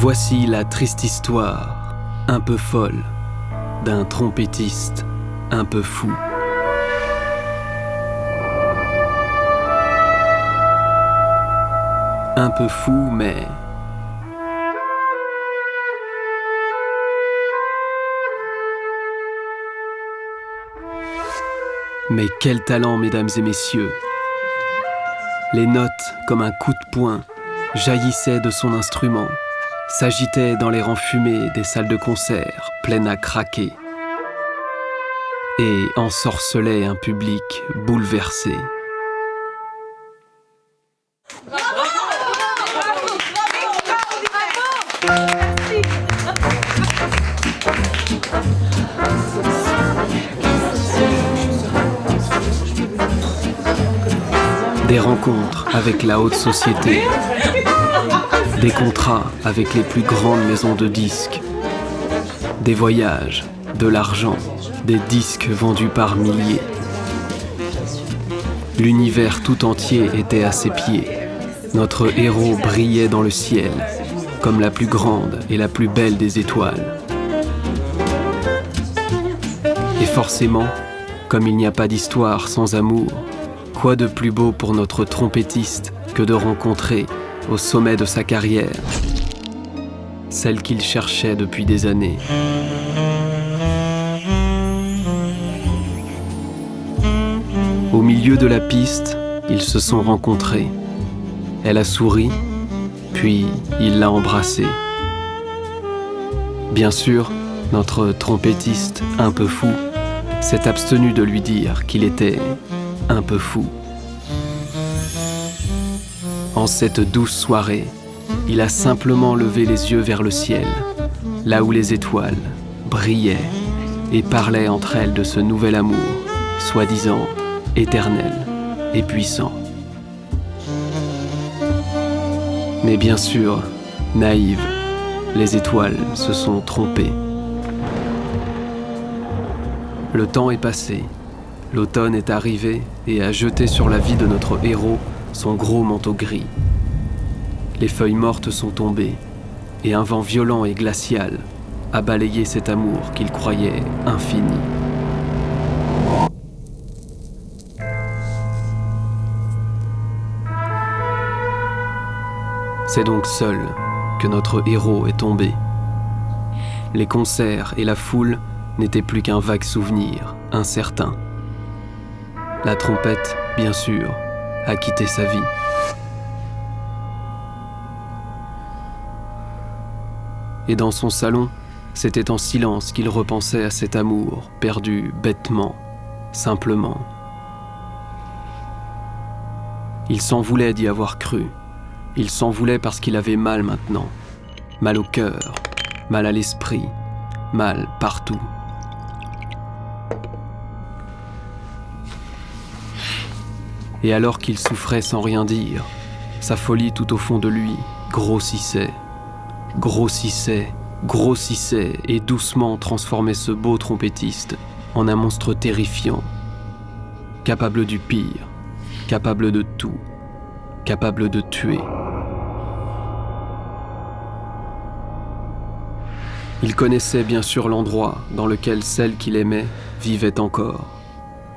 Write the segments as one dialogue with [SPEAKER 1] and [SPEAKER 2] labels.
[SPEAKER 1] Voici la triste histoire, un peu folle, d'un trompettiste un peu fou. Un peu fou, mais... Mais quel talent, mesdames et messieurs! Les notes, comme un coup de poing, jaillissaient de son instrument, s'agitaient dans les rangs fumés des salles de concert, pleines à craquer, et ensorcelaient un public bouleversé. Des rencontres avec la haute société, des contrats avec les plus grandes maisons de disques, des voyages, de l'argent, des disques vendus par milliers. L'univers tout entier était à ses pieds. Notre héros brillait dans le ciel, comme la plus grande et la plus belle des étoiles. Et forcément, comme il n'y a pas d'histoire sans amour, quoi de plus beau pour notre trompettiste que de rencontrer, au sommet de sa carrière, celle qu'il cherchait depuis des années. Au milieu de la piste, ils se sont rencontrés. Elle a souri, puis il l'a embrassée. Bien sûr, notre trompettiste un peu fou s'est abstenu de lui dire qu'il était un peu fou. En cette douce soirée, il a simplement levé les yeux vers le ciel, là où les étoiles brillaient et parlaient entre elles de ce nouvel amour, soi-disant éternel et puissant. Mais bien sûr, naïves, les étoiles se sont trompées. Le temps est passé. L'automne est arrivé et a jeté sur la vie de notre héros son gros manteau gris. Les feuilles mortes sont tombées et un vent violent et glacial a balayé cet amour qu'il croyait infini. C'est donc seul que notre héros est tombé. Les concerts et la foule n'étaient plus qu'un vague souvenir, incertain. La trompette, bien sûr, a quitté sa vie. Et dans son salon, c'était en silence qu'il repensait à cet amour perdu bêtement, simplement. Il s'en voulait d'y avoir cru. Il s'en voulait parce qu'il avait mal maintenant. Mal au cœur, mal à l'esprit, mal partout. Et alors qu'il souffrait sans rien dire, sa folie tout au fond de lui grossissait, grossissait, grossissait et doucement transformait ce beau trompettiste en un monstre terrifiant, capable du pire, capable de tout, capable de tuer. Il connaissait bien sûr l'endroit dans lequel celle qu'il aimait vivait encore,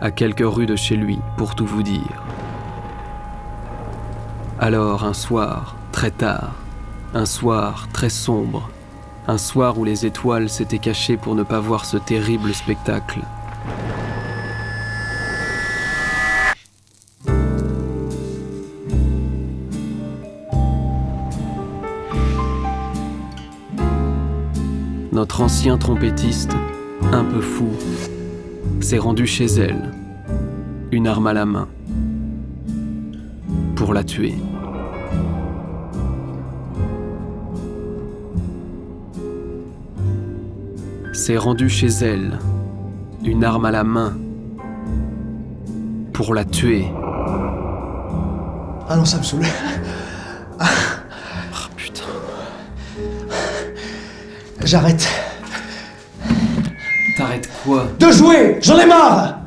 [SPEAKER 1] à quelques rues de chez lui, pour tout vous dire. Alors un soir, très tard, un soir très sombre, un soir où les étoiles s'étaient cachées pour ne pas voir ce terrible spectacle. Notre ancien trompettiste, un peu fou, s'est rendu chez elle, une arme à la main, pour la tuer. S'est rendu chez elle, une arme à la main, pour la tuer.
[SPEAKER 2] Ah non, ça me saoule.
[SPEAKER 1] Oh putain.
[SPEAKER 2] J'arrête.
[SPEAKER 1] T'arrêtes quoi?
[SPEAKER 2] De jouer! J'en ai marre!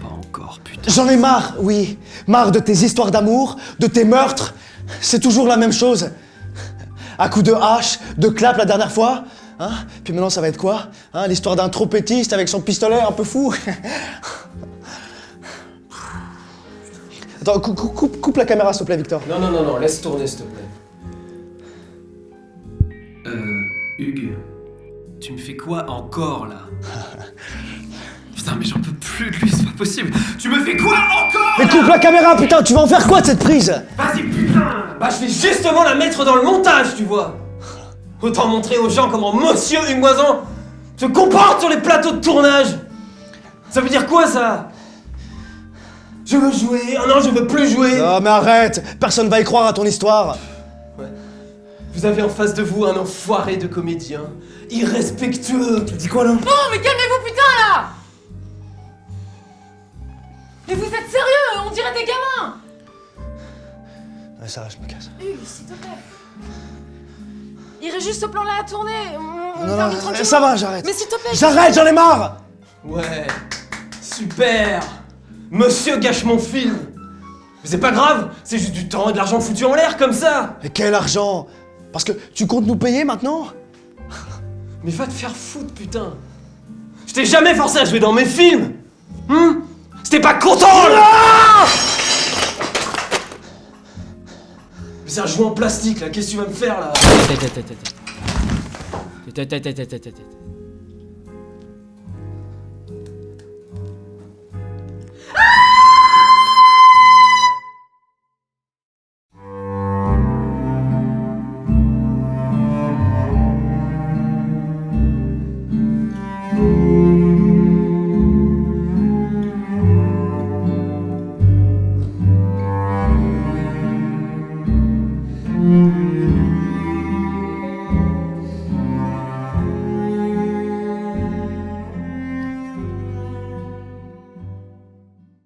[SPEAKER 1] Pas encore, putain.
[SPEAKER 2] J'en ai marre, oui. Marre de tes histoires d'amour, de tes meurtres. C'est toujours la même chose. À coups de hache, de clap la dernière fois. Hein? Puis maintenant, ça va être quoi? Hein? L'histoire d'un trompettiste avec son pistolet un peu fou. Attends, coupe la caméra, s'il te plaît, Victor.
[SPEAKER 1] Non, laisse tourner, s'il te plaît. Hugues, tu me fais quoi encore, là? Putain, mais j'en peux plus de lui, c'est pas possible. Tu me fais quoi encore?
[SPEAKER 2] Mais coupe la caméra, putain, tu vas en faire quoi de cette prise?
[SPEAKER 1] Vas-y, putain! Bah, je vais justement la mettre dans le montage, tu vois. Autant montrer aux gens comment Monsieur Hugues Moisan se comporte sur les plateaux de tournage. Ça veut dire quoi, ça? Je veux jouer, oh non, je veux plus jouer.
[SPEAKER 2] Non, mais arrête, personne va y croire à ton histoire.
[SPEAKER 1] Ouais. Vous avez en face de vous un enfoiré de comédien, irrespectueux. Tu dis quoi, là?
[SPEAKER 3] Non, mais calmez-vous, putain, là! Mais vous êtes sérieux? On dirait des gamins!
[SPEAKER 2] Ouais, ça va, je me casse.
[SPEAKER 3] Hugues, s'il te plaît. Il reste juste ce plan-là à tourner. On
[SPEAKER 2] Non,
[SPEAKER 3] termine
[SPEAKER 2] non,
[SPEAKER 3] tranquillement.
[SPEAKER 2] ça va, j'arrête.
[SPEAKER 3] Mais s'il te plaît.
[SPEAKER 2] J'arrête, j'en ai marre.
[SPEAKER 1] Ouais, super. Monsieur gâche mon film. Mais c'est pas grave, c'est juste du temps et de l'argent foutu en l'air comme ça.
[SPEAKER 2] Mais quel argent? Parce que tu comptes nous payer maintenant?
[SPEAKER 1] Mais va te faire foutre, putain. Je t'ai jamais forcé à jouer dans mes films. C'était pas content, là. Mais c'est un jouet en plastique, là, qu'est-ce que tu vas me faire, là?
[SPEAKER 3] Tête.